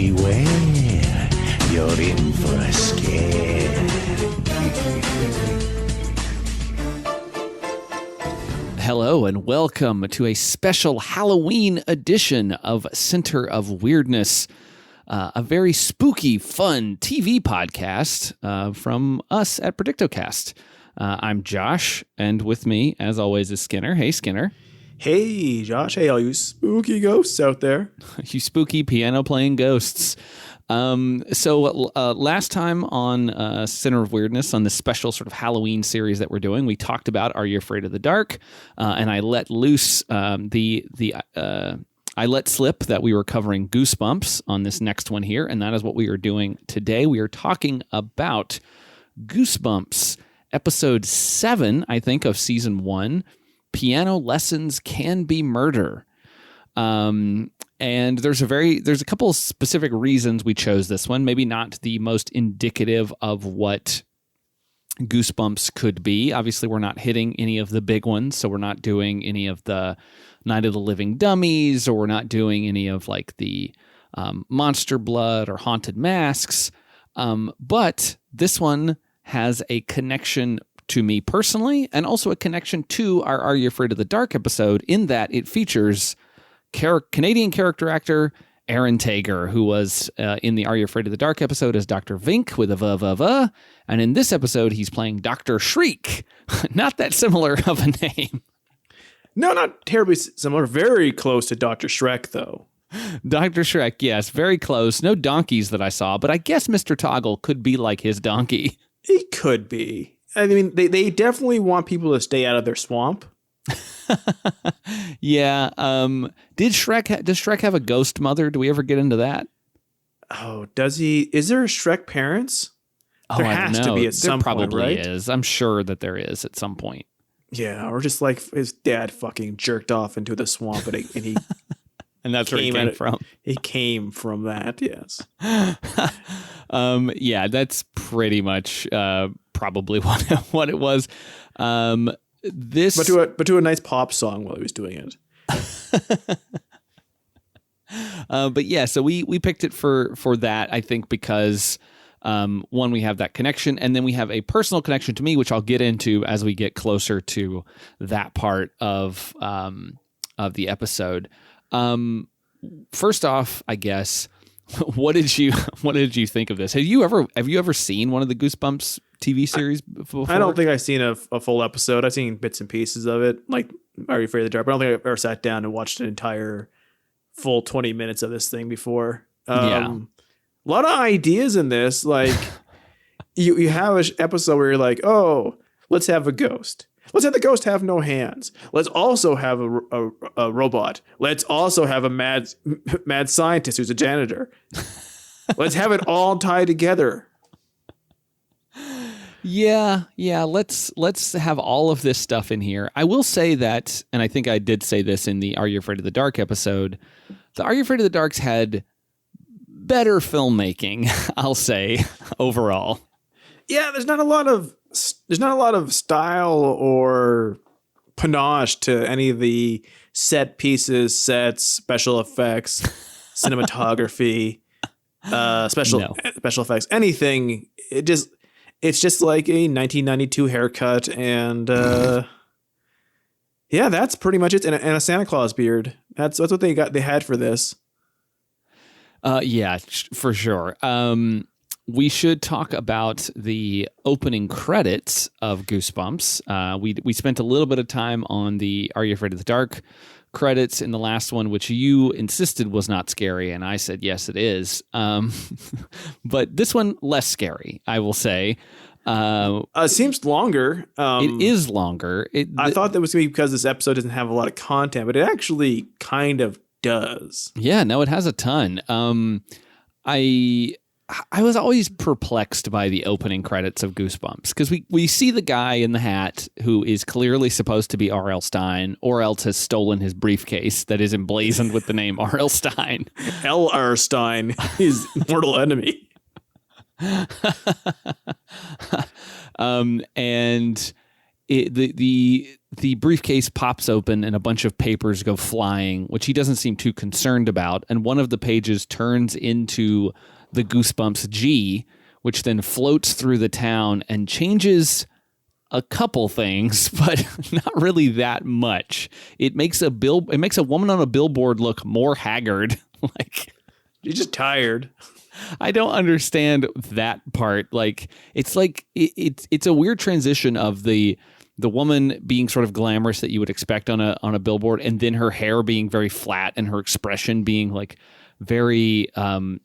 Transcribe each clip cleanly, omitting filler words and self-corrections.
Beware, you're in for a scare. Hello and welcome to a special Halloween edition of Center of Weirdness, a very spooky, fun TV podcast from us at predictocast. I'm Josh, and with me, as always, is Skinner. Hey, Skinner. Hey, Josh. Hey, all you spooky ghosts out there. You spooky piano-playing ghosts. So last time on Center of Weirdness, on this special sort of Halloween series that we're doing, we talked about Are You Afraid of the Dark? And I let loose I let slip that we were covering Goosebumps on this next one here, and that is what we are doing today. We are talking about Goosebumps, episode 7, I think, of season 1. Piano Lessons Can Be Murder. And there's a couple of specific reasons we chose this one. Maybe not the most indicative of what Goosebumps could be. Obviously, we're not hitting any of the big ones, so we're not doing any of the Night of the Living Dummies, or we're not doing any of like the Monster Blood or Haunted Masks. But this one has a connection to me personally, and also a connection to our Are You Afraid of the Dark episode, in that it features Canadian character actor Aaron Tager, who was in the Are You Afraid of the Dark episode as Dr. Vink with a v. And in this episode, he's playing Dr. Shriek. Not that similar of a name. No, not terribly similar. Very close to Dr. Shrek, though. Dr. Shrek, yes, very close. No donkeys that I saw, but I guess Mr. Toggle could be like his donkey. He could be. I mean, they definitely want people to stay out of their swamp. Yeah. Does Shrek have a ghost mother? Do we ever get into that? Oh, does he? Is there a Shrek parents? There has to be at some point, right? There probably is. I'm sure that there is at some point. Yeah, or just like his dad fucking jerked off into the swamp, and he and that's where he came from. He came from that, yes. Yeah, that's pretty much probably what it was. But to a nice pop song while he was doing it. But yeah, so we picked it for that, I think, because one, we have that connection, and then we have a personal connection to me, which I'll get into as we get closer to that part of the episode. First off, I guess, what did you think of this? Have you ever seen one of the Goosebumps TV series before? I don't think I've seen a full episode. I've seen bits and pieces of it, like Are You Afraid of the Dark? But I don't think I've ever sat down and watched an entire full 20 minutes of this thing before. Yeah. A lot of ideas in this. Like you have an episode where you're like, oh, let's have a ghost. Let's have the ghost have no hands. Let's also have a robot. Let's also have a mad scientist who's a janitor. Let's have it all tied together. Yeah. Let's have all of this stuff in here. I will say that, and I think I did say this in the Are You Afraid of the Dark episode, the Are You Afraid of the Darks had better filmmaking, I'll say, overall. Yeah, there's not a lot of style or panache to any of the set pieces, sets, special effects, cinematography, special effects, anything. It's just like a 1992 haircut, and yeah, that's pretty much it. And a Santa Claus beard. That's what they had for this. Yeah, for sure. We should talk about the opening credits of Goosebumps. We spent a little bit of time on the Are You Afraid of the Dark credits in the last one, which you insisted was not scary, and I said, yes, it is. But this one, less scary, I will say. Seems longer. It is longer. I thought that was going to be because this episode doesn't have a lot of content, but it actually kind of does. Yeah, no, it has a ton. I was always perplexed by the opening credits of Goosebumps, because we see the guy in the hat who is clearly supposed to be R.L. Stine, or else has stolen his briefcase that is emblazoned with the name R.L. Stine. L.R. Stine, his mortal enemy. And the briefcase pops open and a bunch of papers go flying, which he doesn't seem too concerned about. And one of the pages turns into the Goosebumps G, which then floats through the town and changes a couple things, but not really that much. It makes a woman on a billboard look more haggard. Like, you're just tired. I don't understand that part. Like, it's a weird transition of the woman being sort of glamorous that you would expect on a billboard, and then her hair being very flat and her expression being like very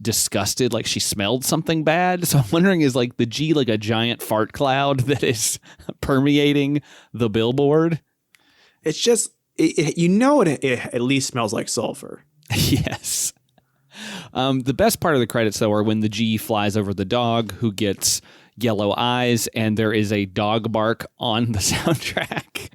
disgusted, like she smelled something bad. So I'm wondering, is like the G like a giant fart cloud that is permeating the billboard? It's just, it at least smells like sulfur. Yes. The best part of the credits, though, are when the G flies over the dog who gets yellow eyes, and there is a dog bark on the soundtrack.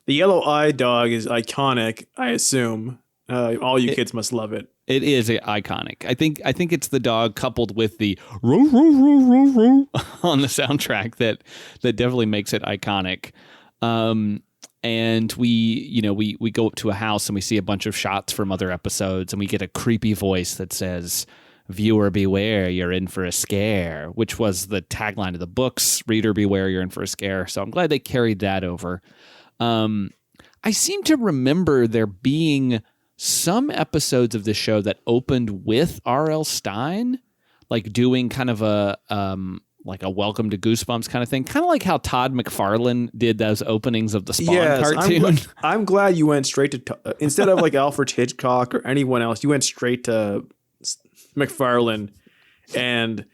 The yellow-eyed dog is iconic, I assume. All you kids must love it. It is iconic. I think it's the dog coupled with the roo, roo, roo, roo, roo on the soundtrack that definitely makes it iconic. And we go up to a house and we see a bunch of shots from other episodes, and we get a creepy voice that says, "Viewer beware, you're in for a scare," which was the tagline of the books. "Reader beware, you're in for a scare." So I'm glad they carried that over. I seem to remember there being some episodes of the show that opened with R.L. Stine, like doing kind of a Welcome to Goosebumps kind of thing, kind of like how Todd McFarlane did those openings of the Spawn cartoon. I'm glad you went straight to instead of like Alfred Hitchcock or anyone else, you went straight to McFarlane. And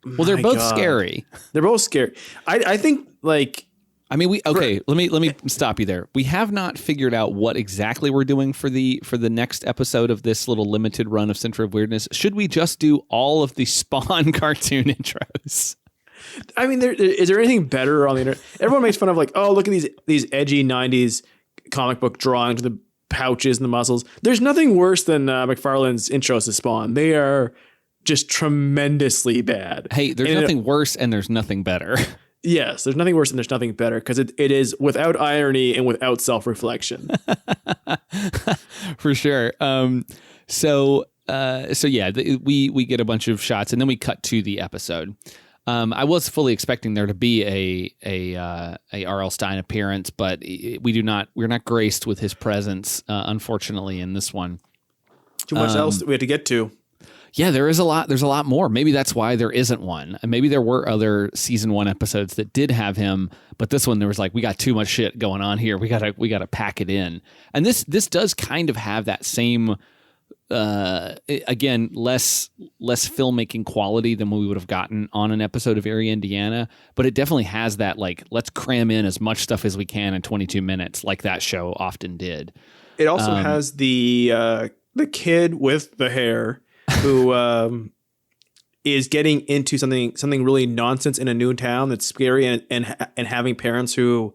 well, they're both scary. They're both scary. I think like. I mean, let me stop you there. We have not figured out what exactly we're doing for the next episode of this little limited run of Center of Weirdness. Should we just do all of the Spawn cartoon intros? I mean, is there anything better on the internet? Everyone makes fun of like, oh, look at these edgy 90s comic book drawings with the pouches and the muscles. There's nothing worse than McFarlane's intros to Spawn. They are just tremendously bad. Hey, there's nothing worse and there's nothing better. Yes, there's nothing worse and there's nothing better, because it is without irony and without self-reflection. For sure. So yeah, we get a bunch of shots and then we cut to the episode. I was fully expecting there to be a R.L. Stine appearance, but we're not graced with his presence, unfortunately, in this one. Too much else that we had to get to. Yeah, there's a lot more. Maybe that's why there isn't one. And maybe there were other season 1 episodes that did have him, but this one there was like, we got too much shit going on here. We gotta pack it in. And this does kind of have that same again, less filmmaking quality than we would have gotten on an episode of Erie, Indiana, but it definitely has that like, let's cram in as much stuff as we can in 22 minutes, like that show often did. It also has the kid with the hair who is getting into something really nonsense in a new town that's scary, and having parents who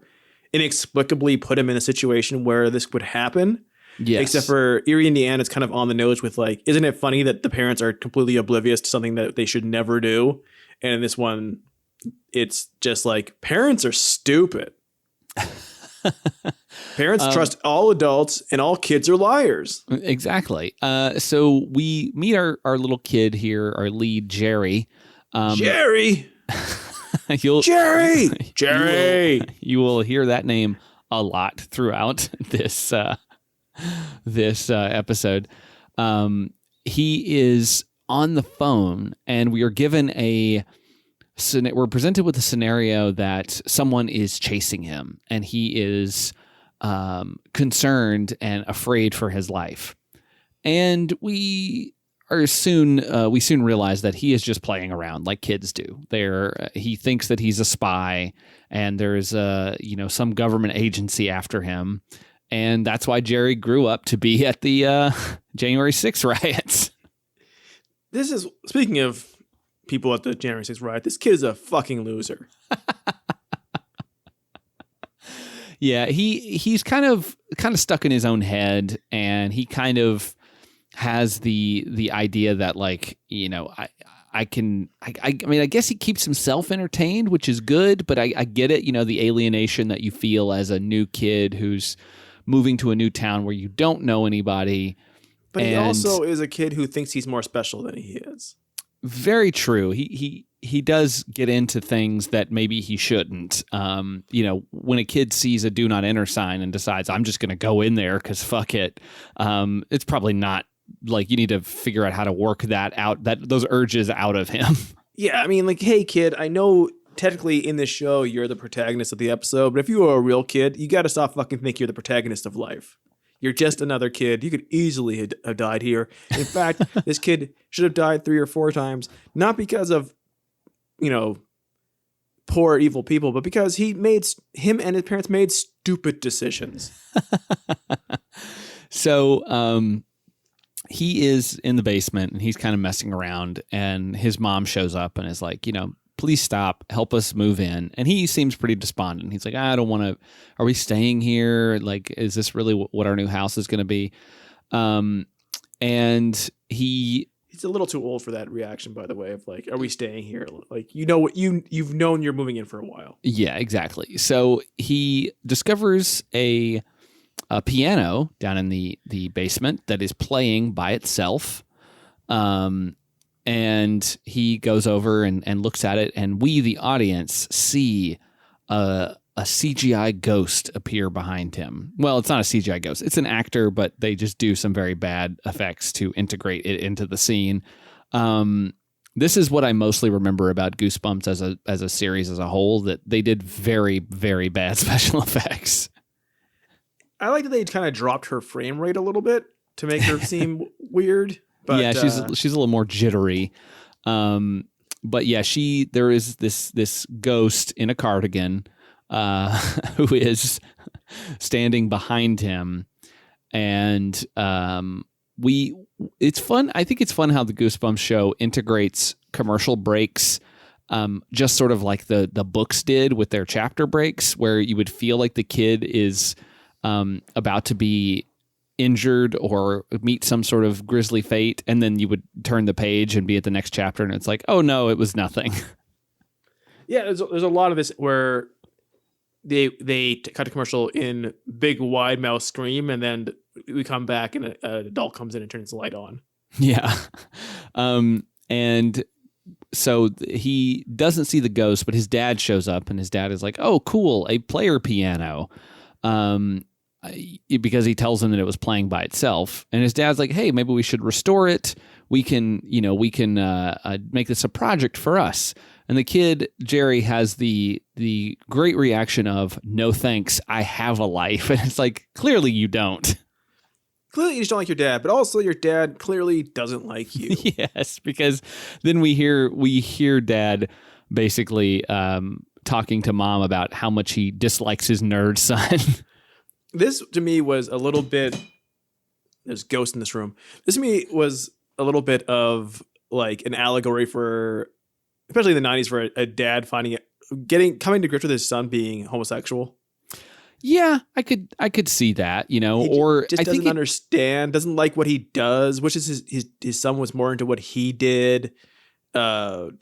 inexplicably put him in a situation where this would happen. Yes. Except for Erie, Indiana, it's kind of on the nose with like, isn't it funny that the parents are completely oblivious to something that they should never do? And in this one, it's just like, parents are stupid. Parents trust all adults and all kids are liars. Exactly. So we meet our little kid here, our lead, Jerry. Jerry! Jerry! You will hear that name a lot throughout this episode. He is on the phone, and we are given we're presented with a scenario that someone is chasing him, and he is concerned and afraid for his life. And we soon realize that he is just playing around like kids do. He thinks that he's a spy, and there's some government agency after him, and that's why Jerry grew up to be at the January 6th riots. This is, speaking of people at the January 6th riot, this kid is a fucking loser. Yeah, he's kind of stuck in his own head, and he kind of has the idea that, like, I mean, I guess he keeps himself entertained, which is good, but I get it, the alienation that you feel as a new kid who's moving to a new town where you don't know anybody. But he also is a kid who thinks he's more special than he is. Very true. He does get into things that maybe he shouldn't. When a kid sees a do not enter sign and decides I'm just going to go in there because fuck it, it's probably not like you need to figure out how to work that out, those urges out of him. Yeah, I mean, like, hey, kid, I know technically in this show you're the protagonist of the episode, but if you were a real kid, you got to stop fucking thinking you're the protagonist of life. You're just another kid. You could easily have died here. In fact, this kid should have died 3 or 4 times, not because of, poor evil people, but because him and his parents made stupid decisions. So, he is in the basement and he's kind of messing around, and his mom shows up and is like, please stop, help us move in. And he seems pretty despondent. He's like, I don't want to, are we staying here? Like, is this really what our new house is going to be? And he's a little too old for that reaction, by the way, of like, are we staying here? Like, what you've known you're moving in for a while. Yeah, exactly. So he discovers a piano down in the basement that is playing by itself. And he goes over and looks at it, and we, the audience, see a CGI ghost appear behind him. Well, it's not a CGI ghost. It's an actor, but they just do some very bad effects to integrate it into the scene. This is what I mostly remember about Goosebumps as a series as a whole, that they did very, very bad special effects. I like that they kind of dropped her frame rate a little bit to make her seem weird. But, yeah, she's a little more jittery. But yeah, there is this ghost in a cardigan who is standing behind him, and it's fun. I think it's fun how the Goosebumps show integrates commercial breaks, just sort of like the books did with their chapter breaks, where you would feel like the kid is about to be injured or meet some sort of grisly fate, and then you would turn the page and be at the next chapter, and it's like, oh no, it was nothing. Yeah, there's a lot of this where they cut a commercial in big wide mouth scream, and then we come back and an adult comes in and turns the light on. Yeah. And so he doesn't see the ghost, but his dad shows up, and his dad is like, oh cool, a player piano. Because he tells him that it was playing by itself, and his dad's like, hey, maybe we should restore it. We can make this a project for us. And the kid, Jerry, has the great reaction of, no thanks, I have a life. And it's like, clearly you don't. Clearly you just don't like your dad, but also your dad clearly doesn't like you. Yes, because then we hear dad basically talking to mom about how much he dislikes his nerd son. This, to me, was a little bit... There's ghosts in this room. This, to me, was a little bit of, like, an allegory for... Especially in the 90s, for a dad coming to grips with his son being homosexual. Yeah, I could see that, or just doesn't understand, doesn't like what he does, wishes his son was more into what he did. The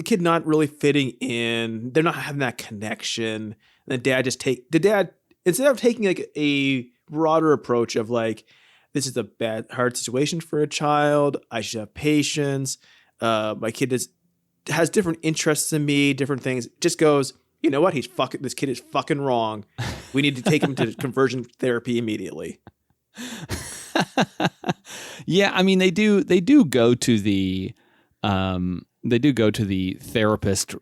kid not really fitting in. They're not having that connection. And the dad, instead of taking like a broader approach of like, this is a hard situation for a child, I should have patience. My kid has different interests than me, different things. Just goes, you know what? This kid is fucking wrong. We need to take him to conversion therapy immediately. Yeah, I mean they do go to the therapist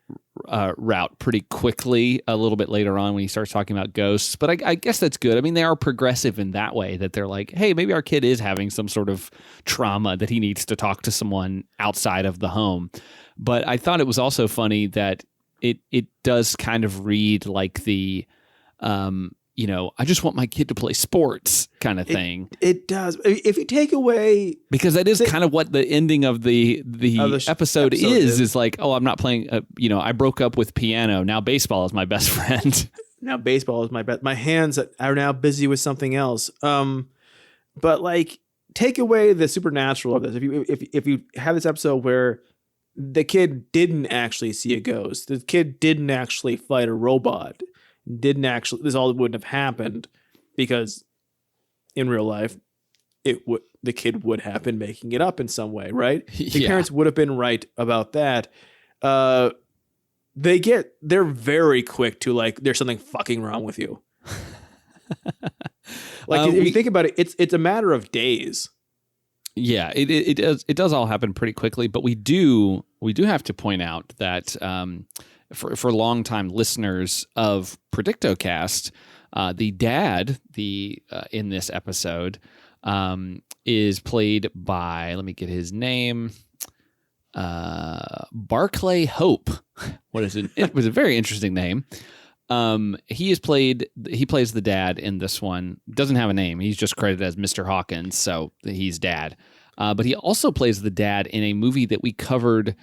route pretty quickly a little bit later on when he starts talking about ghosts. But I guess that's good. I mean, they are progressive in that way, that they're like, hey, maybe our kid is having some sort of trauma that he needs to talk to someone outside of the home. But I thought it was also funny that it does kind of read like the, I just want my kid to play sports kind of thing. It does. If you take away... Because that is kind of what the ending of the episode is like, oh, I'm not playing, I broke up with piano. Now baseball is my best friend. Now baseball is my hands are now busy with something else. But like, take away the supernatural of this. If you have this episode where the kid didn't actually see a ghost, the kid didn't actually fight a robot, this all wouldn't have happened, because in real life, the kid would have been making it up in some way, right? The parents would have been right about that. They're very quick to like, there's something fucking wrong with you. Like if you think about it, it's a matter of days. Yeah, it does all happen pretty quickly, but we do have to point out that for longtime listeners of Predictocast, the dad in this episode is played by, let me get his name, Barclay Hope. What is it? It was a very interesting name. He plays the dad in this one. Doesn't have a name. He's just credited as Mr. Hawkins, so he's dad. But he also plays the dad in a movie that we covered,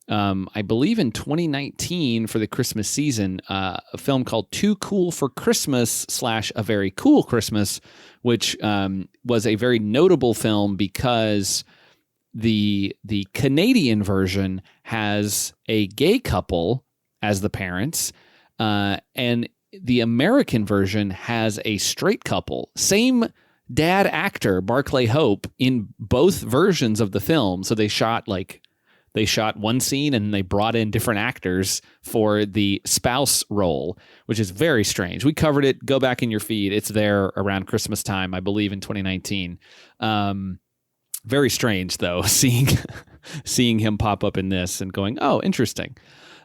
I believe in 2019 for the Christmas season, a film called Too Cool for Christmas / A Very Cool Christmas, which was a very notable film because the Canadian version has a gay couple as the parents, and the American version has a straight couple. Same dad actor, Barclay Hope, in both versions of the film. So they shot one scene and they brought in different actors for the spouse role, which is very strange. We covered it. Go back in your feed. It's there around Christmas time, I believe, in 2019. Very strange, though, seeing him pop up in this and going, oh, interesting.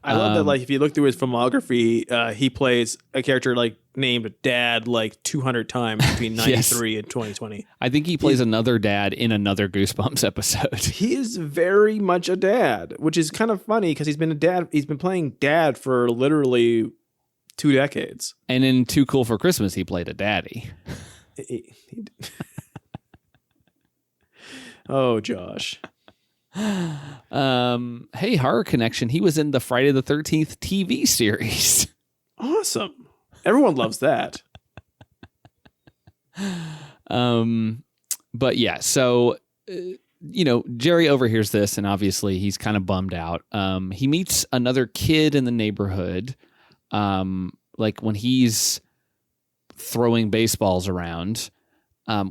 I love that, like, if you look through his filmography, he plays a character like named Dad like 200 times between 93 and 2020. I think he plays another dad in another Goosebumps episode. He is very much a dad, which is kind of funny because he's been playing dad for literally 2 decades. And in Too Cool for Christmas, he played a daddy. Oh, Josh. Hey, Horror Connection. He was in the Friday the 13th TV series. Awesome. Everyone loves that. But yeah, so Jerry overhears this, and obviously he's kind of bummed out. He meets another kid in the neighborhood, like when he's throwing baseballs around,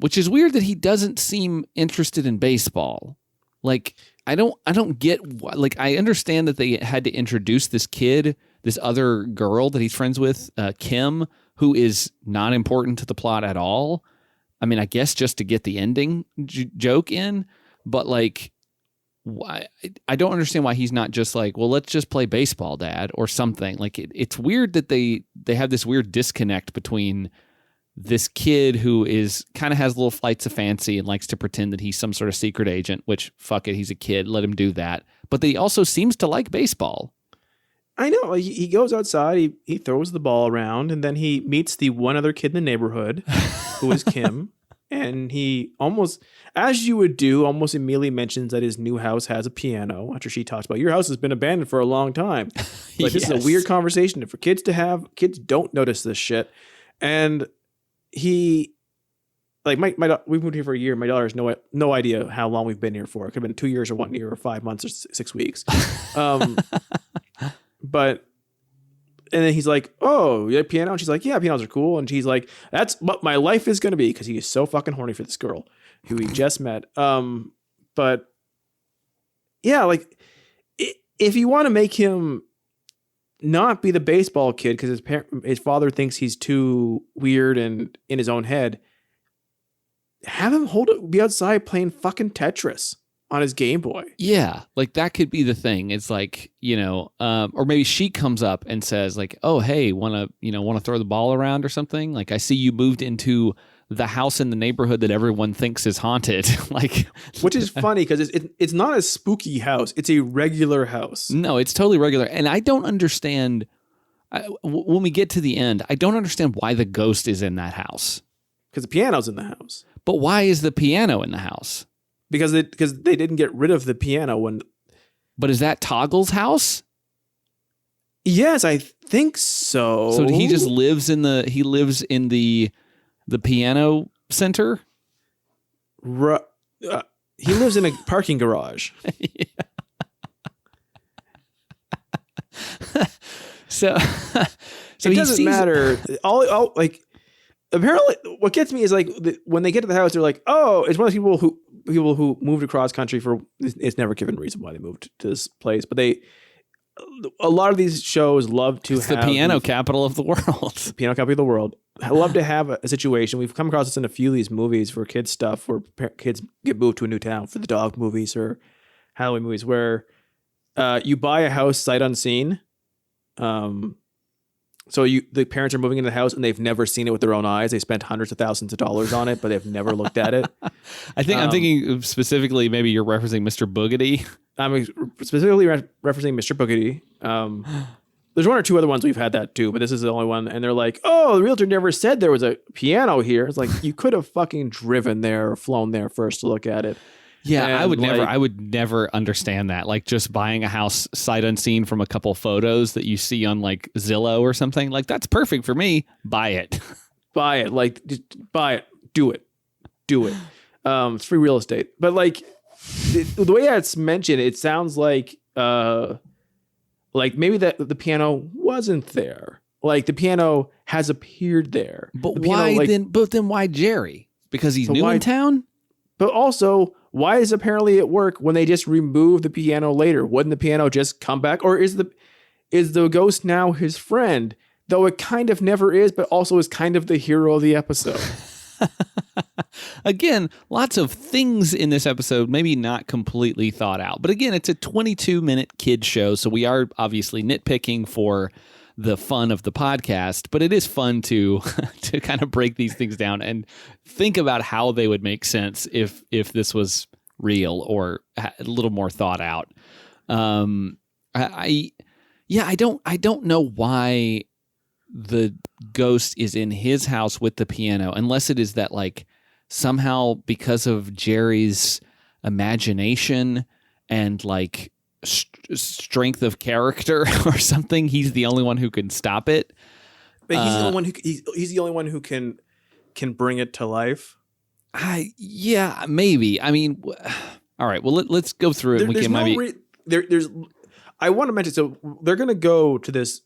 which is weird that he doesn't seem interested in baseball. Like, I don't get, like, I understand that they had to introduce this kid, this other girl that he's friends with, Kim, who is not important to the plot at all. I mean, I guess just to get the ending joke in, but like, why? I don't understand why he's not just like, well, let's just play baseball, Dad, or something. Like, it's weird that they have this weird disconnect between this kid who is kind of has little flights of fancy and likes to pretend that he's some sort of secret agent, which, fuck it, he's a kid, let him do that. But he also seems to like baseball. I know. He goes outside, he throws the ball around, and then he meets the one other kid in the neighborhood, who is Kim. And he almost, as you would do, almost immediately mentions that his new house has a piano after she talks about, your house has been abandoned for a long time. Like, This is a weird conversation for kids to have. Kids don't notice this shit. And he, like, we've moved here for a year. My daughter has no idea how long we've been here for. It could have been 2 years or 1 year or 5 months or 6 weeks. But, and then he's like, oh, you have a piano? And she's like, yeah, pianos are cool. And she's like, that's what my life is going to be, because he is so fucking horny for this girl who he just met. But yeah, like, if you want to make him not be the baseball kid because his father thinks he's too weird and in his own head, have him be outside playing fucking Tetris on his Game Boy. Yeah, like that could be the thing. It's like, or maybe she comes up and says like, oh, hey, want to throw the ball around or something? Like, I see you moved into the house in the neighborhood that everyone thinks is haunted. Like, which is funny because it's not a spooky house. It's a regular house. No, it's totally regular. And I don't understand, when we get to the end, I don't understand why the ghost is in that house. Because the piano's in the house. But why is the piano in the house? Because they didn't get rid of the piano when. But is that Toggle's house? Yes, I think so. So he just lives in the piano center? He lives in a parking garage. So it doesn't matter. All like apparently, what gets me is like when they get to the house, they're like, "Oh, it's one of those people who moved across country for." It's never given a reason why they moved to this place, but a lot of these shows love to have the piano capital of the world. The piano capital of the world. I love to have a situation. We've come across this in a few of these movies for kids stuff where kids get moved to a new town for the dog movies or Halloween movies where you buy a house sight unseen. So the parents are moving into the house and they've never seen it with their own eyes. They spent hundreds of thousands of dollars on it, but they've never looked at it. I'm thinking specifically, maybe you're referencing Mr. Boogedy. I'm specifically referencing Mr. Boogedy. There's one or two other ones we've had that too, but this is the only one. And they're like, "Oh, the realtor never said there was a piano here." It's like, you could have fucking driven there or flown there first to look at it. Yeah, and I would never understand that. Like just buying a house sight unseen from a couple photos that you see on like Zillow or something. Like that's perfect for me. Buy it. Buy it. Like just buy it. Do it. It's free real estate. But like the way it's mentioned, it sounds like maybe that the piano wasn't there. Like the piano has appeared there. But why then? But then why Jerry? Because he's new in town. But also, why is apparently it work when they just remove the piano later? Wouldn't the piano just come back? Or is the ghost now his friend? Though it kind of never is, but also is kind of the hero of the episode. Again, lots of things in this episode, maybe not completely thought out. But again, it's a 22-minute kid show, so we are obviously nitpicking for the fun of the podcast, but it is fun to kind of break these things down and think about how they would make sense if this was real or a little more thought out. I don't know why the ghost is in his house with the piano, unless it is that like somehow because of Jerry's imagination and like strength of character or something, he's the only one who can stop it. But he's the only one he's the only one who can bring it to life. Yeah, maybe. I mean, all right. Well, let's go through it. I want to mention. So they're going to go to this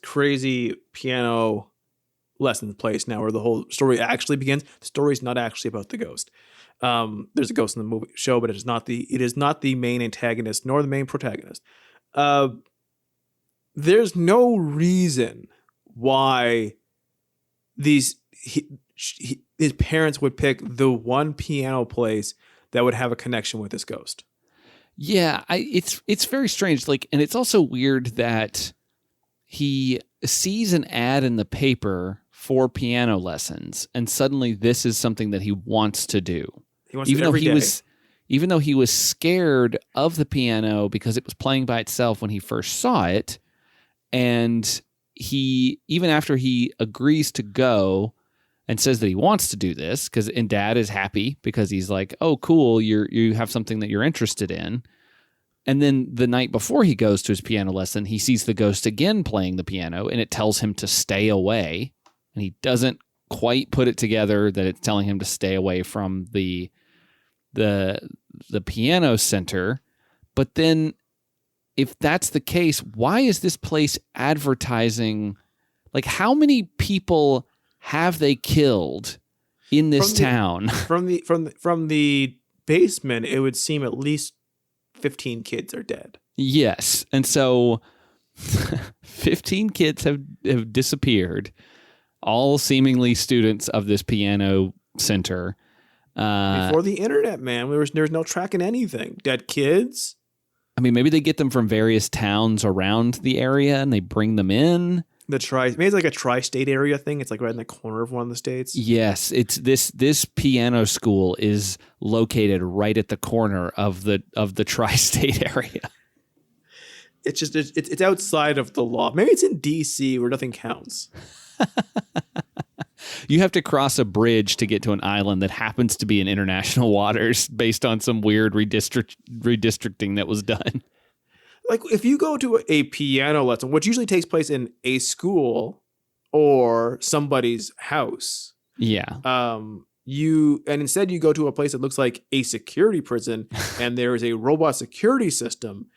crazy piano lesson place now, where the whole story actually begins. The story's not actually about the ghost. There's a ghost in the movie show, but it is not the main antagonist nor the main protagonist. There's no reason why his parents would pick the one piano place that would have a connection with this ghost. Yeah, it's very strange. Like, and it's also weird that he sees an ad in the paper for piano lessons, and suddenly this is something that he wants to do. He wants to do every day. Even though he was scared of the piano because it was playing by itself when he first saw it, and even after he agrees to go and says that he wants to do this, and Dad is happy because he's like, "Oh, cool, you have something that you're interested in." And then the night before he goes to his piano lesson, he sees the ghost again playing the piano, and it tells him to stay away. And he doesn't quite put it together that it's telling him to stay away from the piano center. But then, if that's the case, why is this place advertising? Like, how many people have they killed in this town? From the basement, it would seem at least 15 kids are dead. Yes. And so 15 kids have disappeared, all seemingly students of this piano center. Before the internet, man, there was no tracking anything. Dead kids. I mean, maybe they get them from various towns around the area and they bring them in. Maybe it's like a tri-state area thing. It's like right in the corner of one of the states. Yes, it's this piano school is located right at the corner of the tri-state area. It's just it's outside of the law. Maybe it's in DC where nothing counts. You have to cross a bridge to get to an island that happens to be in international waters based on some weird redistricting that was done. Like, if you go to a piano lesson, which usually takes place in a school or somebody's house, yeah, and instead you go to a place that looks like a security prison, and there is a robot security system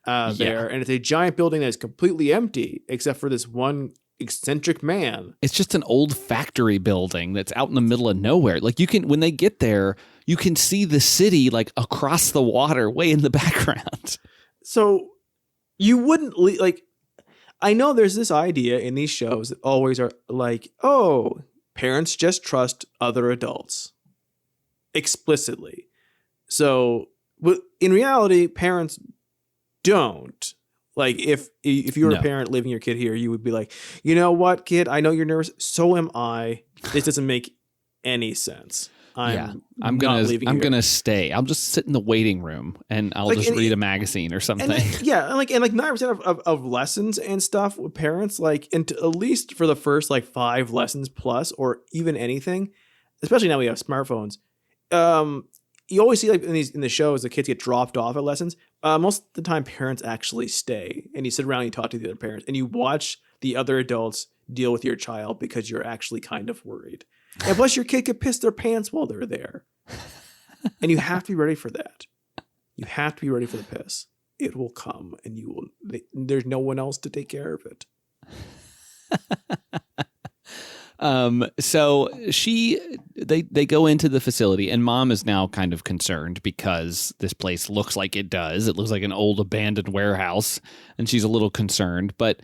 there, and it's a giant building that is completely empty except for this one eccentric man. It's just an old factory building that's out in the middle of nowhere. Like when they get there, you can see the city like across the water way in the background. So you wouldn't like, I know there's this idea in these shows that always are like, oh, parents just trust other adults explicitly. So in reality, parents don't. Like if you were a parent leaving your kid here, you would be like, you know what, kid, I know you're nervous. So am I. This doesn't make any sense. I'm gonna stay. I'll just sit in the waiting room and I'll just read a magazine or something. And 9% of lessons and stuff with parents, like, and at least for the first like 5 lessons plus, or even anything, especially now we have smartphones. You always see like in the shows, the kids get dropped off at lessons. Most of the time, parents actually stay, and you sit around and you talk to the other parents, and you watch the other adults deal with your child because you're actually kind of worried. And plus, your kid could piss their pants while they're there, and you have to be ready for that. You have to be ready for the piss. It will come, and there's no one else to take care of it. So they go into the facility, and mom is now kind of concerned because this place looks like it does. It looks like an old abandoned warehouse, and she's a little concerned. But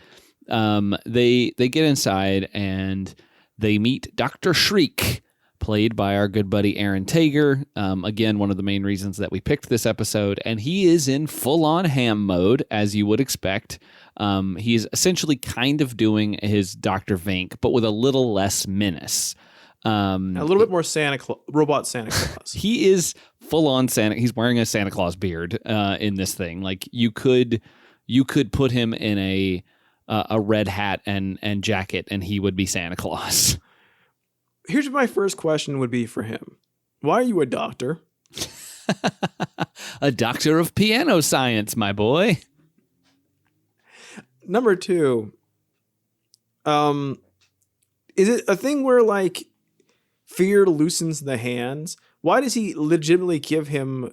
they get inside and they meet Dr. Shriek, played by our good buddy Aaron Tager. Again, one of the main reasons that we picked this episode, and he is in full-on ham mode, as you would expect. He's essentially kind of doing his Dr. Vink, but with a little less menace. A little bit more robot Santa Claus. He is full-on Santa. He's wearing a Santa Claus beard in this thing. Like you could put him in a red hat and jacket, and he would be Santa Claus. Here's what my first question would be for him. Why are you a doctor? A doctor of piano science, my boy. Number 2, is it a thing where like fear loosens the hands? Why does he legitimately give him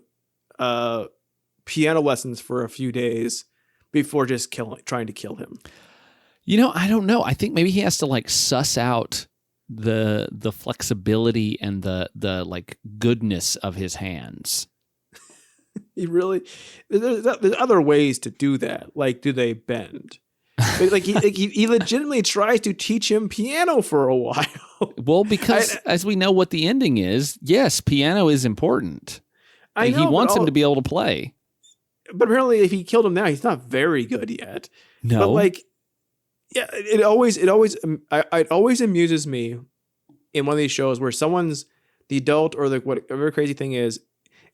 piano lessons for a few days before just trying to kill him? You know, I don't know. I think maybe he has to like suss out the flexibility and the like goodness of his hands. He really, there's other ways to do that. Like, do they bend? Like he legitimately tries to teach him piano for a while. Well, because as we know what the ending is, yes, piano is important. He wants him to be able to play. But apparently, if he killed him now, he's not very good yet. No, but like, yeah, it always amuses me in one of these shows where someone's the adult or like whatever crazy thing is,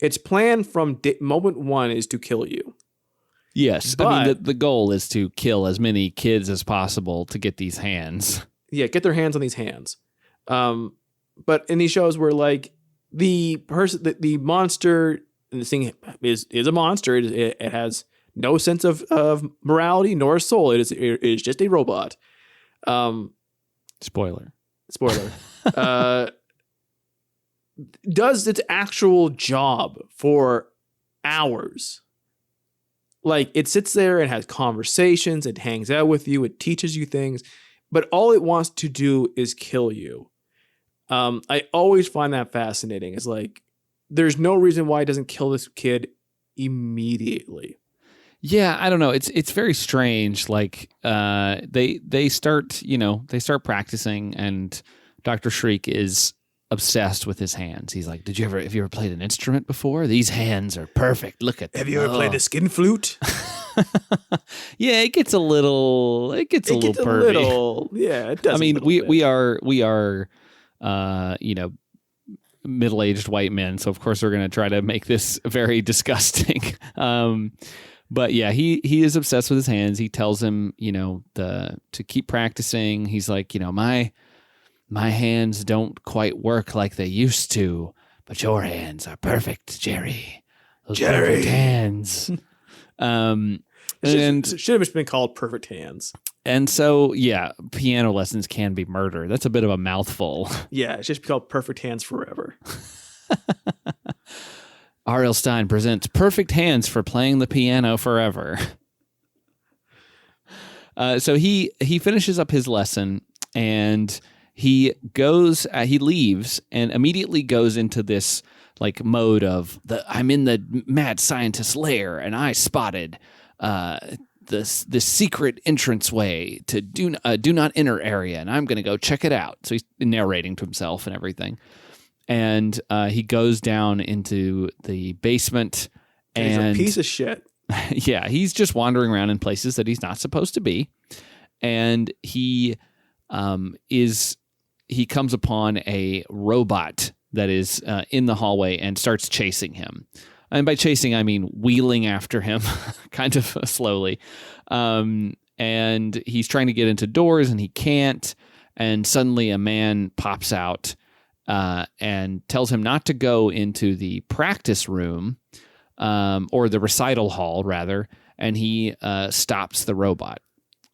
its plan from moment 1 is to kill you. Yes, but, I mean the goal is to kill as many kids as possible to get these hands. Yeah, get their hands on these hands. But in these shows where like the monster, and this thing is a monster. It has no sense of morality nor soul. It is just a robot. Spoiler. Does its actual job for hours. Like it sits there and has conversations, it hangs out with you, it teaches you things, but all it wants to do is kill you. I always find that fascinating. It's like, there's no reason why it doesn't kill this kid immediately. Yeah, I don't know. It's very strange. Like they start practicing, and Dr. Shriek is obsessed with his hands. He's like, have you ever played an instrument before? These hands are perfect. Look at them. Have you ever played a skin flute? Yeah, it gets a little pervy. Yeah, it does. I mean, we are middle-aged white men, so of course we're going to try to make this very disgusting. But yeah, he is obsessed with his hands. He tells him, to keep practicing. He's like, my hands don't quite work like they used to, but your hands are perfect, Jerry. Those perfect hands. It should have been called Perfect Hands. And so, yeah, piano lessons can be murder. That's a bit of a mouthful. Yeah, it's just called Perfect Hands Forever. R.L. Stine presents Perfect Hands for Playing the Piano Forever. So he finishes up his lesson and he leaves and immediately goes into this like mode of I'm in the mad scientist's lair and I spotted this secret entranceway to do not enter area and I'm going to go check it out. So he's narrating to himself and everything. And he goes down into the basement and he's a piece of shit. Yeah, he's just wandering around in places that he's not supposed to be. And he comes upon a robot that is in the hallway and starts chasing him. And by chasing, I mean wheeling after him kind of slowly. And he's trying to get into doors and he can't. And suddenly a man pops out and tells him not to go into the practice room or the recital hall, rather. And he stops the robot.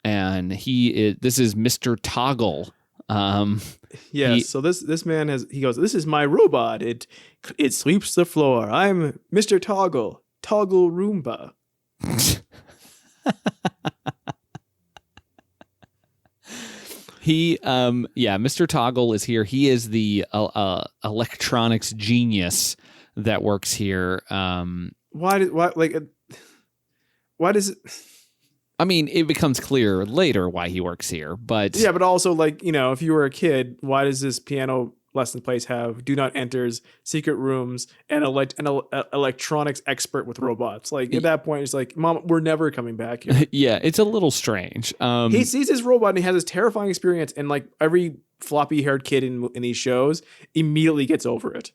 And this is Mr. Toggle. So this man he goes, this is my robot. It sweeps the floor. I'm Mr. Toggle Roomba. Mr. Toggle is here. He is the electronics genius that works here. Why does it? I mean, it becomes clear later why he works here, but yeah, but also like, if you were a kid, why does this piano lesson place have do not enters, secret rooms, and electronics expert with robots? Like at that point, it's like, Mom, we're never coming back here. Yeah, it's a little strange. He sees his robot and he has this terrifying experience, and like every floppy haired kid in these shows immediately gets over it.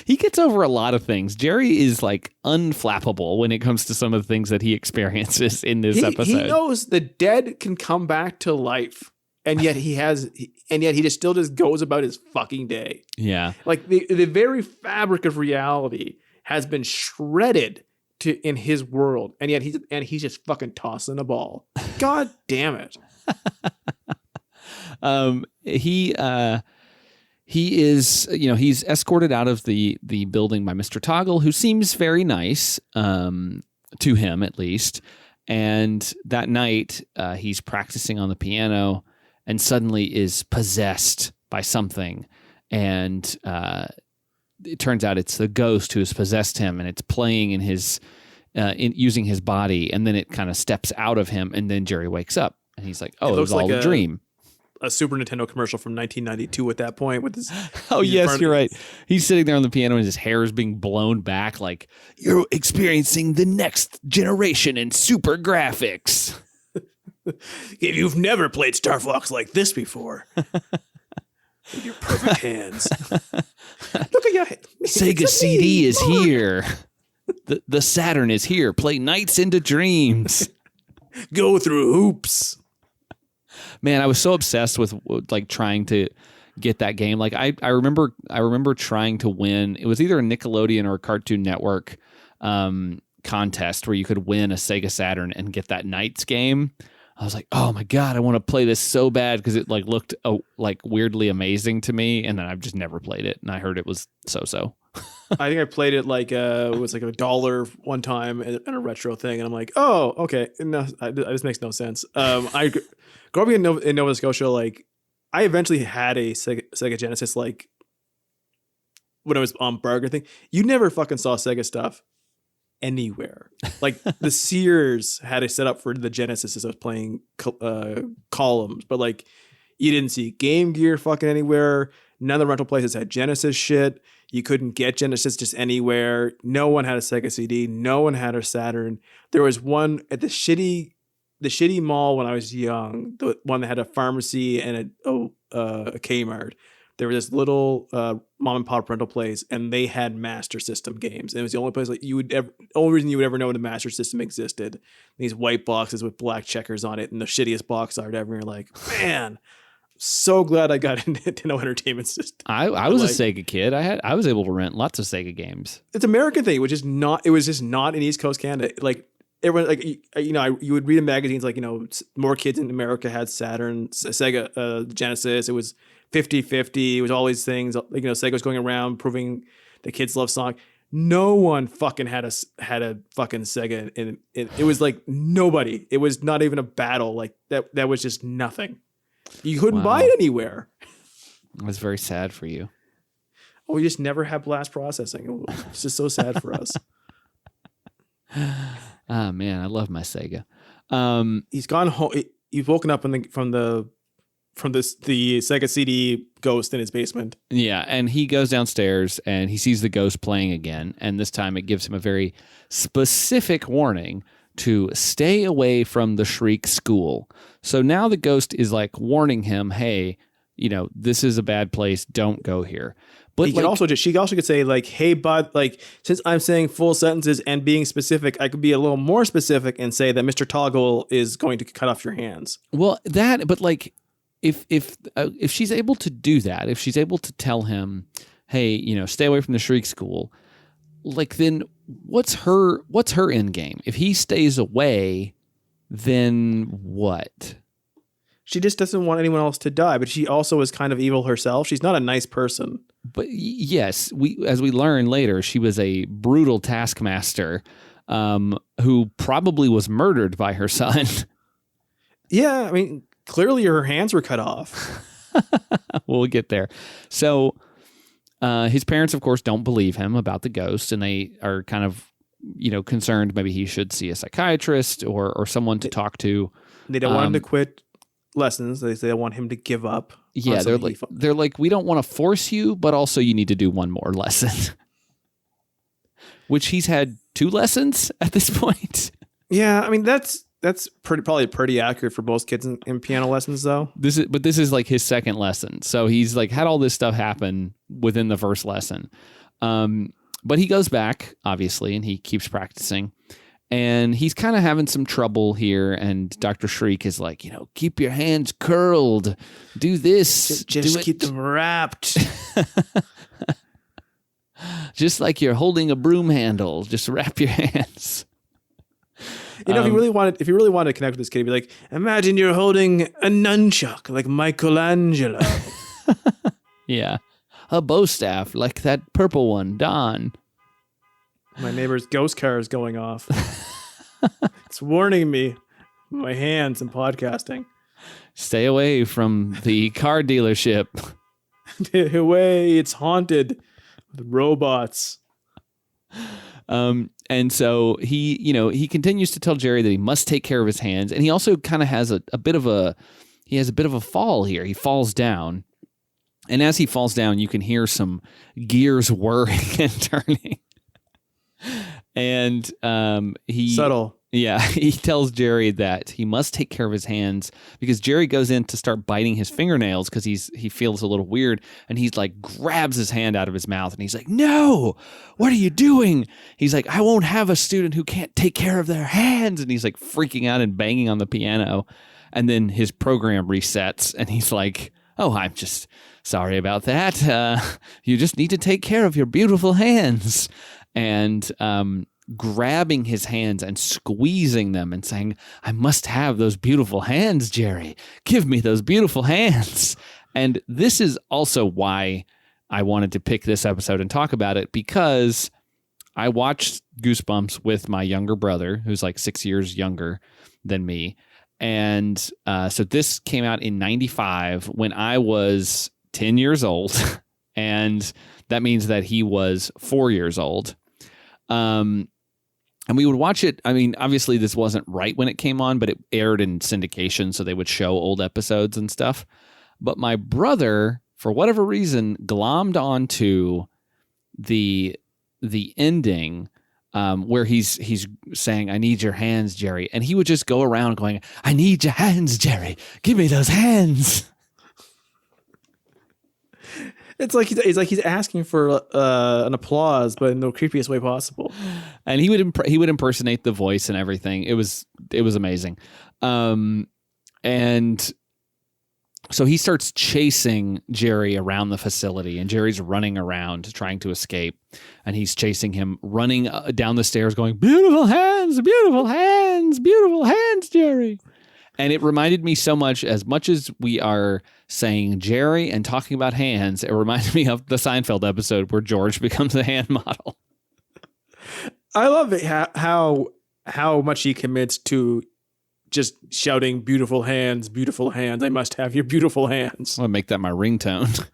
He gets over a lot of things. Jerry is like unflappable when it comes to some of the things that he experiences in this episode. He knows the dead can come back to life, and yet he still just goes about his fucking day. Yeah, like the very fabric of reality has been shredded in his world, and yet he's just fucking tossing a ball. God damn it. He is, he's escorted out of the building by Mr. Toggle, who seems very nice, to him at least. And that night, he's practicing on the piano and suddenly is possessed by something. And it turns out it's the ghost who has possessed him, and it's playing in his, using his body. And then it kind of steps out of him, and then Jerry wakes up, and he's like, "Oh, it was all a dream." A Super Nintendo commercial from 1992 at that point with his. Oh, yes, you're right. He's sitting there on the piano and his hair is being blown back like, "You're experiencing the next generation in super graphics." If you've never played Star Fox like this before. With your perfect hands. Look at your hands. Sega CD is here. The Saturn is here. Play Nights into Dreams. Go through hoops. Man, I was so obsessed with like trying to get that game. Like I remember trying to win. It was either a Nickelodeon or a Cartoon Network contest where you could win a Sega Saturn and get that Knights game. I was like, oh my God, I want to play this so bad because it like looked like weirdly amazing to me. And then I've just never played it. And I heard it was so. I think I played it like it was like $1 one time in a retro thing. And I'm like, oh, okay. No, this makes no sense. Growing up in Nova Scotia, like I eventually had a Sega Genesis, like when I was on Burger thing. You never fucking saw Sega stuff anywhere. Like the Sears had it set up for the Genesis as I was playing columns, but like you didn't see Game Gear fucking anywhere. None of the rental places had Genesis shit. You couldn't get Genesis just anywhere. No one had a Sega CD. No one had a Saturn. There was one at the shitty mall when I was young, the one that had a pharmacy and a Kmart. There was this little mom and pop rental place, and they had Master System games. And it was the only place only reason you would ever know the Master System existed. These white boxes with black checkers on it, and the shittiest box art ever. And you're like, man, so glad I got into Nintendo Entertainment System. I was a Sega kid. I was able to rent lots of Sega games. It's an American thing, which is not. It was just not in East Coast Canada. Like everyone like you would read in magazines like more kids in America had Saturn, Sega, Genesis. It was 50-50. It was all these things like Sega's going around proving the kids love Sonic. No one fucking had a fucking Sega, and it was like nobody. It was not even a battle. Like that was just nothing. You couldn't buy it anywhere. It was very sad for you. Oh, we just never had blast processing. It's just so sad for us. Ah, man, I love my Sega. He's gone home. He's woken up from the Sega CD ghost in his basement. Yeah, and he goes downstairs and he sees the ghost playing again, and this time it gives him a very specific warning to stay away from the Shriek School. So now the ghost is like warning him, hey, this is a bad place. Don't go here. But she also could say like, hey, bud, like since I'm saying full sentences and being specific, I could be a little more specific and say that Mr. Toggle is going to cut off your hands. Well, but like if she's able to do that, if she's able to tell him, hey, stay away from the Shriek School, like then what's her end game? If he stays away, then what? She just doesn't want anyone else to die, but she also is kind of evil herself. She's not a nice person. But yes, as we learn later, she was a brutal taskmaster who probably was murdered by her son. Yeah, I mean, clearly her hands were cut off. We'll get there. So his parents, of course, don't believe him about the ghost, and they are kind of, concerned maybe he should see a psychiatrist or someone to talk to. They don't want him to quit lessons. They want him to give up. Yeah, they're like, we don't want to force you, but also you need to do one more lesson. Which he's had 2 lessons at this point. Yeah, I mean that's probably pretty accurate for most kids in piano lessons, though. This is like his second lesson, so he's like had all this stuff happen within the first lesson. But he goes back, obviously, and he keeps practicing. And he's kind of having some trouble here, and Dr. Shriek is like, keep your hands curled. Do this. Just keep them wrapped. Just like you're holding a broom handle. Just wrap your hands. If you really wanted to connect with this kid, he'd be like, imagine you're holding a nunchuck like Michelangelo. Yeah. A bow staff like that purple one, Don. My neighbor's ghost car is going off. It's warning me. My hands and podcasting. Stay away from the car dealership. Away, it's haunted with robots. And so he continues to tell Jerry that he must take care of his hands, and he also kind of has a bit of a fall here. He falls down, and as he falls down, you can hear some gears whirring and turning. And he subtle. Yeah, he tells Jerry that he must take care of his hands because Jerry goes in to start biting his fingernails because he feels a little weird, and he's like grabs his hand out of his mouth and he's like, "No, what are you doing?" He's like, "I won't have a student who can't take care of their hands," and he's like freaking out and banging on the piano, and then his program resets and he's like, "Oh, I'm just sorry about that. You just need to take care of your beautiful hands." And grabbing his hands and squeezing them and saying, "I must have those beautiful hands, Jerry. Give me those beautiful hands." And this is also why I wanted to pick this episode and talk about it, because I watched Goosebumps with my younger brother, who's like 6 years younger than me. And so this came out in 95 when I was 10 years old. And that means that he was 4 years old. And we would watch it. I mean, obviously this wasn't right when it came on, but it aired in syndication, so they would show old episodes and stuff. But my brother, for whatever reason, glommed onto the ending where he's saying, "I need your hands, Jerry," and he would just go around going, "I need your hands, Jerry. Give me those hands." It's like he's asking for an applause, but in the creepiest way possible. And he would impersonate the voice and everything. It was amazing. And So he starts chasing Jerry around the facility, and Jerry's running around trying to escape. And he's chasing him, running down the stairs going, beautiful hands, Jerry. And it reminded me so much as we are saying Jerry and talking about hands, it reminded me of the Seinfeld episode where George becomes a hand model. I love it how much he commits to just shouting beautiful hands, I must have your beautiful hands. I'm going to make that my ringtone.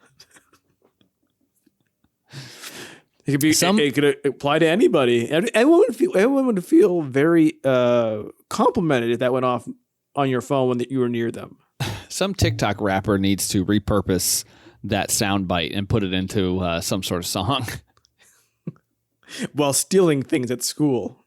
It could apply to anybody. Everyone would feel very complimented if that went off on your phone when you were near them. Some TikTok rapper needs to repurpose that soundbite and put it into some sort of song. While stealing things at school.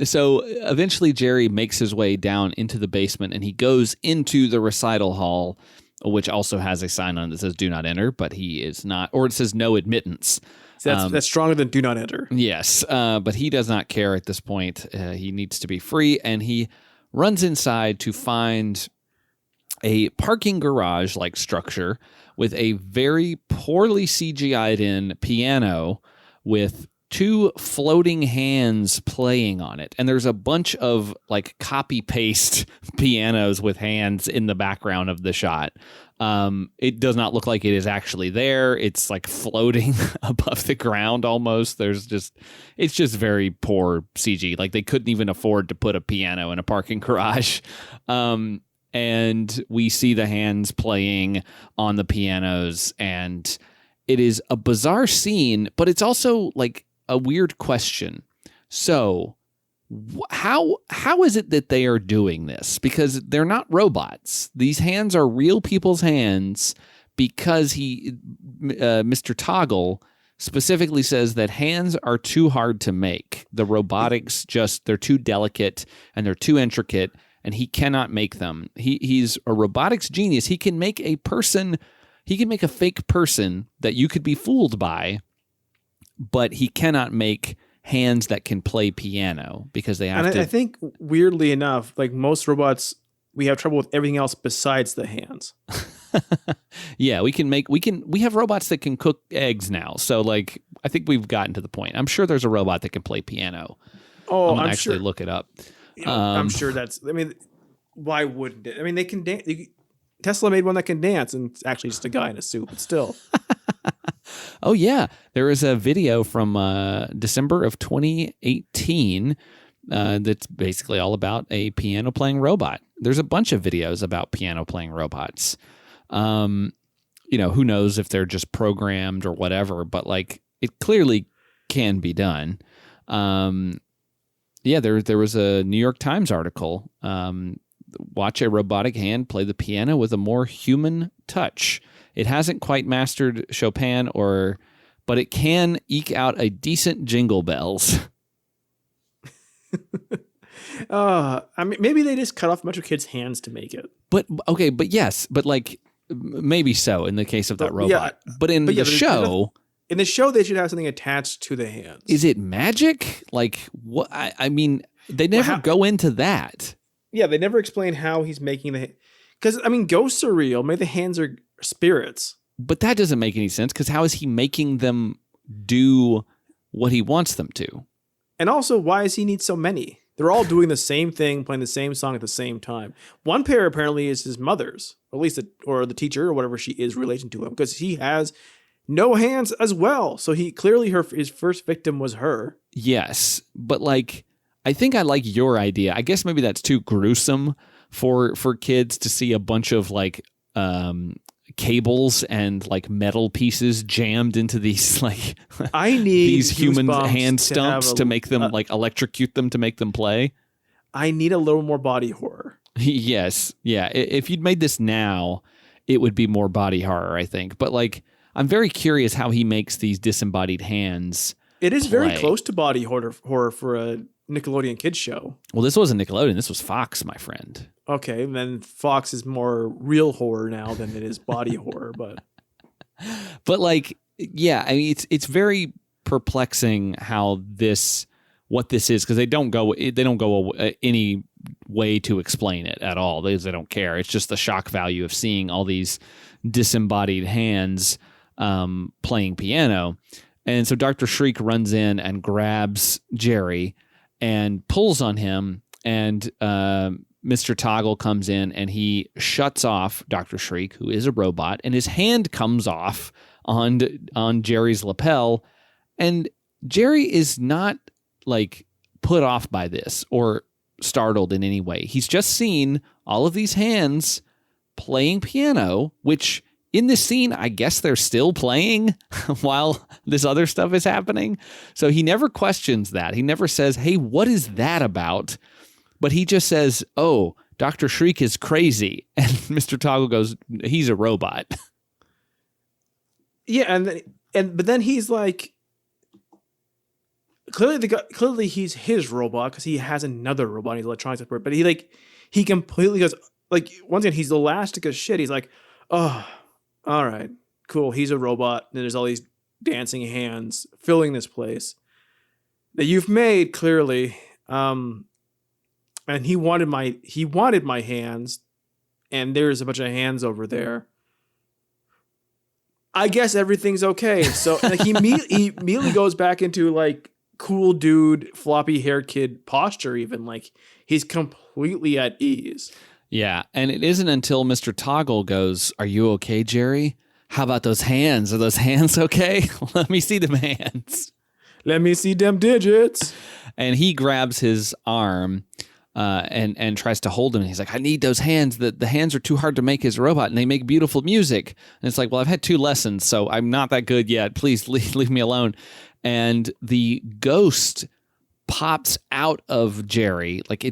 So eventually Jerry makes his way down into the basement, and he goes into the recital hall, which also has a sign on it that says do not enter, but he is not, or it says no admittance. So that's stronger than do not enter. Yes, but he does not care at this point. He needs to be free, and he runs inside to find a parking garage-like structure with a very poorly CGI'd in piano with two floating hands playing on it. And there's a bunch of like copy paste pianos with hands in the background of the shot. It does not look like it is actually there. It's like floating above the ground almost. It's just very poor CG. Like they couldn't even afford to put a piano in a parking garage. And we see the hands playing on the pianos, and it is a bizarre scene, but it's also like a weird question. So how is it that they are doing this? Because they're not robots. These hands are real people's hands, because Mr. Toggle specifically says that hands are too hard to make. The robotics they're too delicate and they're too intricate, and he cannot make them. He's a robotics genius. He can make a fake person that you could be fooled by, but he cannot make hands that can play piano because they have to. I think weirdly enough, like most robots, we have trouble with everything else besides the hands. Yeah, we have robots that can cook eggs now. So like, I think we've gotten to the point. I'm sure there's a robot that can play piano. Oh, I'm actually sure. Look it up. I'm sure why wouldn't it? I mean, they can dance. Tesla made one that can dance, and it's actually just a guy in a suit, but still. Oh, yeah. There is a video from December of 2018 that's basically all about a piano-playing robot. There's a bunch of videos about piano-playing robots. Who knows if they're just programmed or whatever, but like it clearly can be done. There was a New York Times article. Watch a robotic hand play the piano with a more human touch. It hasn't quite mastered Chopin, but it can eke out a decent jingle bells. Maybe they just cut off a bunch of kids' hands to make it. But like maybe so in the case of that robot. Yeah, but in the show, they should have something attached to the hands. Is it magic? Like what? I mean, they never go into that. Yeah, they never explain how he's making the. Because ghosts are real. Maybe the hands are spirits. But that doesn't make any sense, because how is he making them do what he wants them to? And also, why does he need so many? They're all doing the same thing, playing the same song at the same time. One pair apparently is his mother's, or at least or the teacher or whatever she is relating to him, because he has no hands as well. So he clearly his first victim was her. Yes, but like I think I like your idea. I guess maybe that's too gruesome for kids to see a bunch of like cables and like metal pieces jammed into these like I need these human hand stumps to make them like electrocute them to make them play. I need a little more body horror. Yes. Yeah. If you'd made this now, it would be more body horror, I think. But like, I'm very curious how he makes these disembodied hands. It is very close to body horror for a Nickelodeon kids show. Well, this wasn't Nickelodeon. This was Fox, my friend. Okay, then Fox is more real horror now than it is body horror, but like, yeah, I mean, it's very perplexing how what this is, because they don't go any way to explain it at all. They don't care. It's just the shock value of seeing all these disembodied hands playing piano. And so Dr. Shriek runs in and grabs Jerry and pulls on him, and Mr. Toggle comes in and he shuts off Dr. Shriek, who is a robot, and his hand comes off on Jerry's lapel. And Jerry is not like put off by this or startled in any way. He's just seen all of these hands playing piano, which in this scene, I guess they're still playing while this other stuff is happening. So he never questions that. He never says, hey, what is that about? But he just says, oh, Dr. Shriek is crazy. And Mr. Toggle goes, he's a robot. Yeah, but then he's like, clearly he's his robot because he has another robot. He's electronics expert, but he completely goes, like, once again, he's elastic as shit. He's like, oh, all right, cool. He's a robot. And there's all these dancing hands filling this place that you've made clearly. And he wanted my hands, and there's a bunch of hands over there. I guess everything's okay. So like, he immediately goes back into like cool dude, floppy hair kid posture. Even like he's completely at ease. Yeah, and it isn't until Mr. Toggle goes, are you okay, Jerry? How about those hands? Are those hands okay? Let me see them hands. Let me see them digits. And he grabs his arm and tries to hold him. And he's like, I need those hands. The hands are too hard to make as a robot, and they make beautiful music. And it's like, well, I've had 2 lessons, so I'm not that good yet. Please leave me alone. And the ghost pops out of Jerry. Like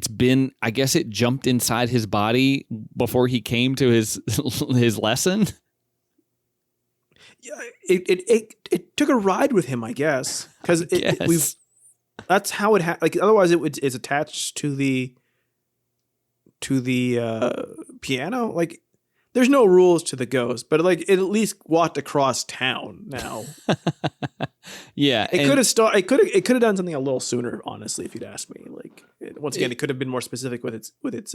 I guess it jumped inside his body before he came to his lesson. Yeah, it took a ride with him, I guess, because that's how it like. Otherwise, it's attached to the piano. Like, there's no rules to the ghost, but like it at least walked across town now. Yeah, it could have done something a little sooner, honestly, if you'd asked me. Like, once again, it could have been more specific with its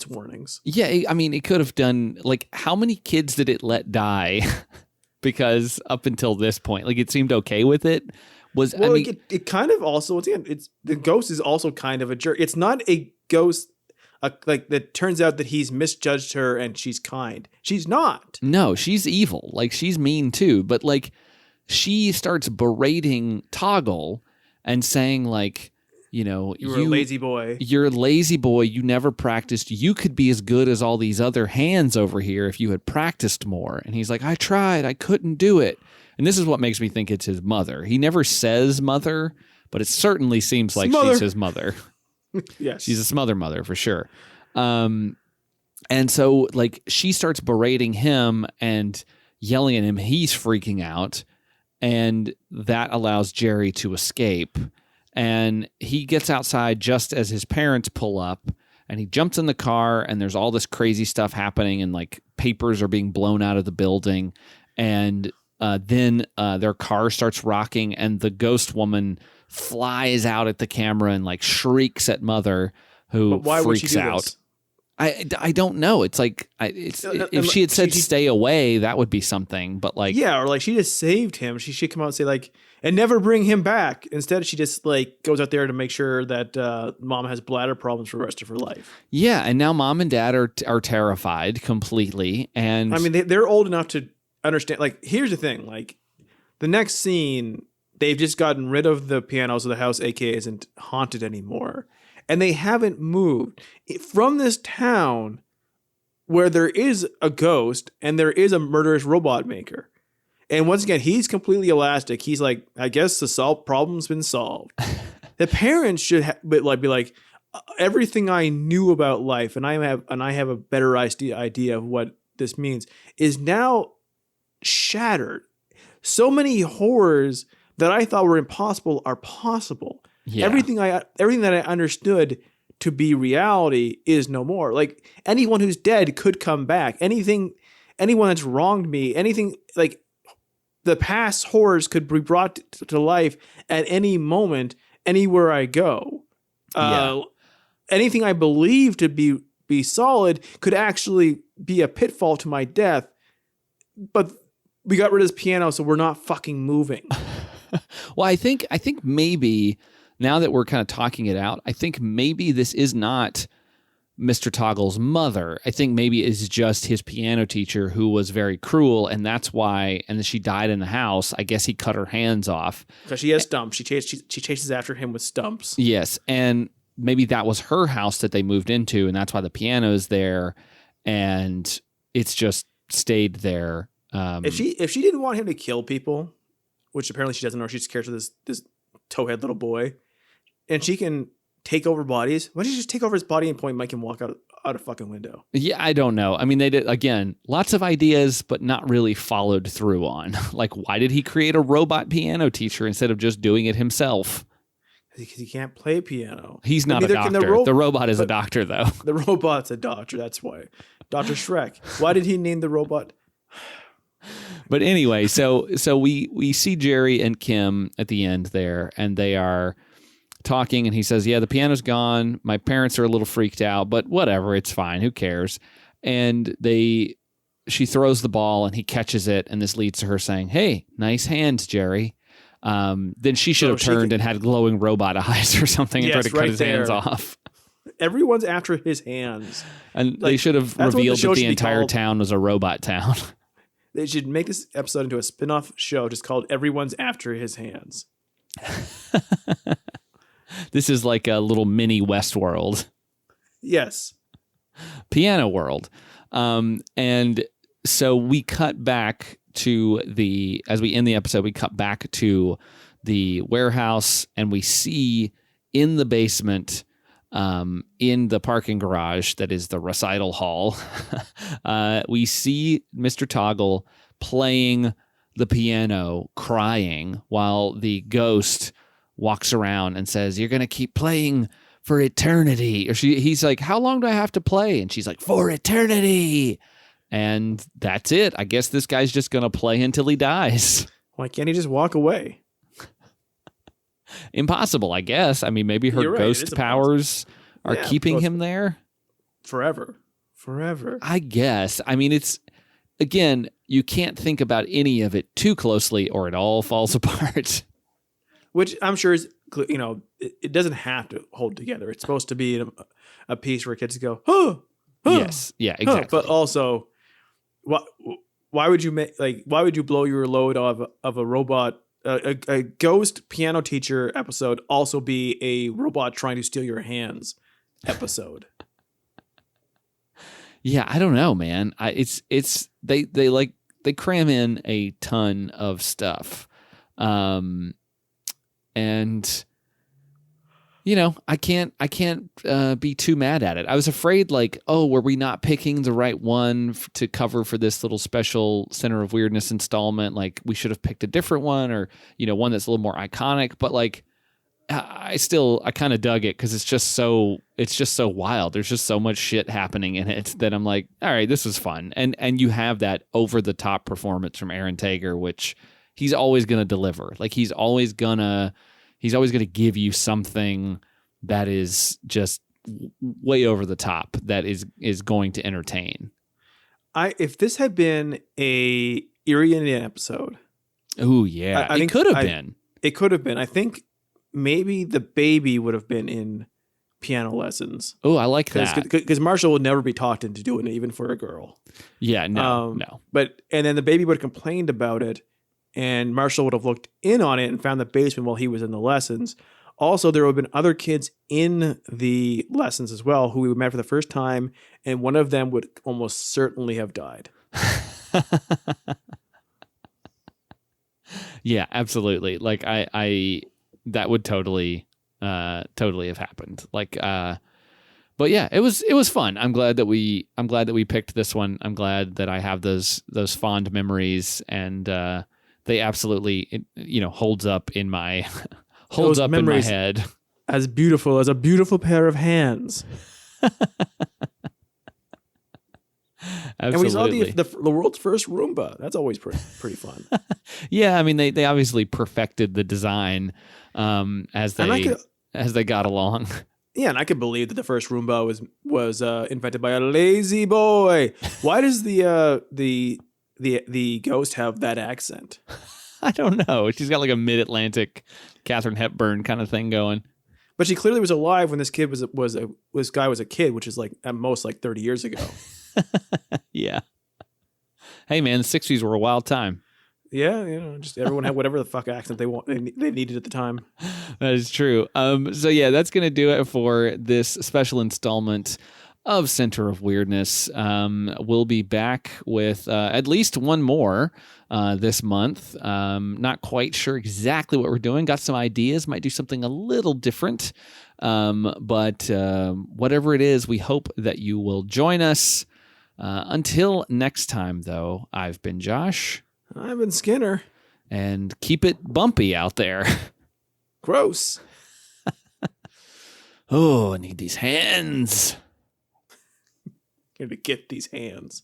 warnings. Yeah, I mean, it could have done, like, how many kids did it let die? Because up until this point, like, it seemed okay with it. It kind of also, once again, the ghost is also kind of a jerk. It's not a ghost like that turns out that he's misjudged her and she's kind. She's not. No, she's evil. Like, she's mean too. But like, she starts berating Toggle and saying, like, you know, you're a lazy boy. You're a lazy boy. You never practiced. You could be as good as all these other hands over here if you had practiced more. And he's like, I tried. I couldn't do it. And this is what makes me think it's his mother. He never says mother, but it certainly seems like she's his mother. Yes. She's a smother mother for sure. And so, like, she starts berating him and yelling at him. He's freaking out. And that allows Jerry to escape. And he gets outside just as his parents pull up, and he jumps in the car, and there's all this crazy stuff happening, and like papers are being blown out of the building. And then their car starts rocking, and the ghost woman flies out at the camera and like shrieks at Mother, who freaks out. This? I don't know. It's like if she had said stay away, that would be something. But like, yeah, or like she just saved him. She should come out and say like, and never bring him back. Instead, she just like goes out there to make sure that mom has bladder problems for the rest of her life. Yeah, and now mom and dad are terrified completely. And I mean, they're old enough to understand. Like, here's the thing: like, the next scene, they've just gotten rid of the piano, so the house, aka, isn't haunted anymore. And they haven't moved from this town where there is a ghost and there is a murderous robot maker. And once again, he's completely elastic. He's like, I guess the problem's been solved. The parents should be like, everything I knew about life, and I have a better idea of what this means, is now shattered. So many horrors that I thought were impossible are possible. Yeah. Everything that I understood to be reality is no more. Like, anyone who's dead could come back. Anyone that's wronged me, anything like the past horrors could be brought to life at any moment, anywhere I go. anything I believe to be solid could actually be a pitfall to my death. But we got rid of this piano, so we're not fucking moving. Well, I think maybe now that we're kind of talking it out, I think maybe this is not Mr. Toggle's mother. I think maybe it's just his piano teacher who was very cruel, and that's why. And then she died in the house. I guess he cut her hands off because she has stumps. She chases after him with stumps. Yes, and maybe that was her house that they moved into, and that's why the piano's there, and it's just stayed there. If she didn't want him to kill people, which apparently she doesn't, or she's scared of this towhead little boy, and she can take over bodies, why don't you just take over his body and point Mike and walk out a fucking window? Yeah, I don't know. I mean, they did, again, lots of ideas, but not really followed through on. Like, why did he create a robot piano teacher instead of just doing it himself? Because he can't play piano. He's not a doctor. The robot is a doctor, though. The robot's a doctor, that's why. Dr. Shrek. Why did he name the robot? But anyway, so we see Jerry and Kim at the end there, and they are talking, and he says, yeah, the piano's gone. My parents are a little freaked out, but whatever, it's fine. Who cares? And she throws the ball, and he catches it, and this leads to her saying, hey, nice hands, Jerry. Then she should have turned and had glowing robot eyes or something and tried to cut his hands off. Everyone's after his hands. And they should have revealed that the entire town was a robot town. They should make this episode into a spin-off show just called Everyone's After His Hands. This is like a little mini Westworld. Yes. Piano World. And so we cut back to as we end the episode, we cut back to the warehouse, and we see in the basement, in the parking garage that is the recital hall, we see Mr. Toggle playing the piano, crying, while the ghost walks around and says, you're going to keep playing for eternity. Or he's like, how long do I have to play? And she's like, for eternity. And that's it. I guess this guy's just going to play until he dies. Why can't he just walk away? Impossible, I guess. I mean, maybe her ghost powers are keeping him there. Forever. I guess. I mean, it's, again, you can't think about any of it too closely or it all falls apart. Which I'm sure is, it doesn't have to hold together. It's supposed to be a piece where kids go, oh. Yes. Yeah, exactly. But also, why would you blow your load of a robot, a ghost piano teacher episode also be a robot trying to steal your hands episode? Yeah, I don't know, man. They cram in a ton of stuff. And I can't be too mad at it. I was afraid, were we not picking the right one to cover for this little special Center of Weirdness installment? Like, we should have picked a different one, or one that's a little more iconic. But I kind of dug it because it's just so wild. There's just so much shit happening in it that I'm like, all right, this is fun. And you have that over the top performance from Aaron Tager, which he's always going to deliver. Like, he's always going to give you something that is just way over the top, that is going to entertain. If this had been a Eerie Indian episode. Oh yeah. It could have been. It could have been. I think maybe the baby would have been in piano lessons. Oh, I like that. Because Marshall would never be talked into doing it, even for a girl. Yeah, no. And then the baby would have complained about it, and Marshall would have looked in on it and found the basement while he was in the lessons. Also, there would have been other kids in the lessons as well who we met for the first time, and one of them would almost certainly have died. Yeah, absolutely. Like, I that would totally have happened. But yeah, it was fun. I'm glad that we picked this one. I'm glad that I have those fond memories, and they absolutely holds up in my in my head. As beautiful as a beautiful pair of hands. Absolutely. And we saw the world's first Roomba. That's always pretty fun. Yeah, I mean they obviously perfected the design as they got along. Yeah, and I can believe that the first Roomba was invented by a lazy boy. Why does the ghost have that accent? I don't know. She's got like a mid-Atlantic Katharine Hepburn kind of thing going. But she clearly was alive when this kid this guy was a kid, which is like at most like 30 years ago. Yeah. Hey man, the 60s were a wild time. Yeah, just everyone had whatever the fuck accent they needed at the time. That is true. So yeah, that's going to do it for this special installment of Center of Weirdness. We'll be back with at least one more this month. Not quite sure exactly what we're doing. Got some ideas. Might do something a little different. But whatever it is, we hope that you will join us. Until next time, though, I've been Josh. I've been Skinner. And keep it bumpy out there. Gross. Oh, I need these hands. Here to get these hands.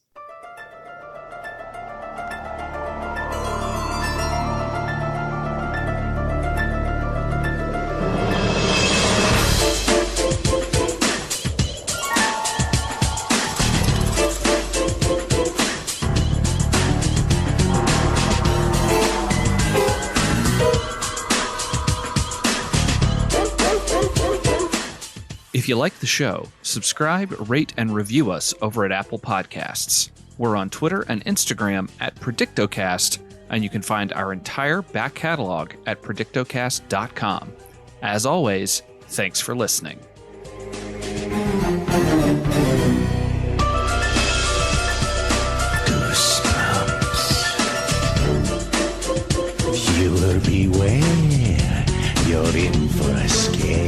If you like the show, subscribe, rate, and review us over at Apple Podcasts. We're on Twitter and Instagram at predictocast, and you can find our entire back catalog at predictocast.com. As always, thanks for listening. Goosebumps. Viewer beware, you're in for a scare.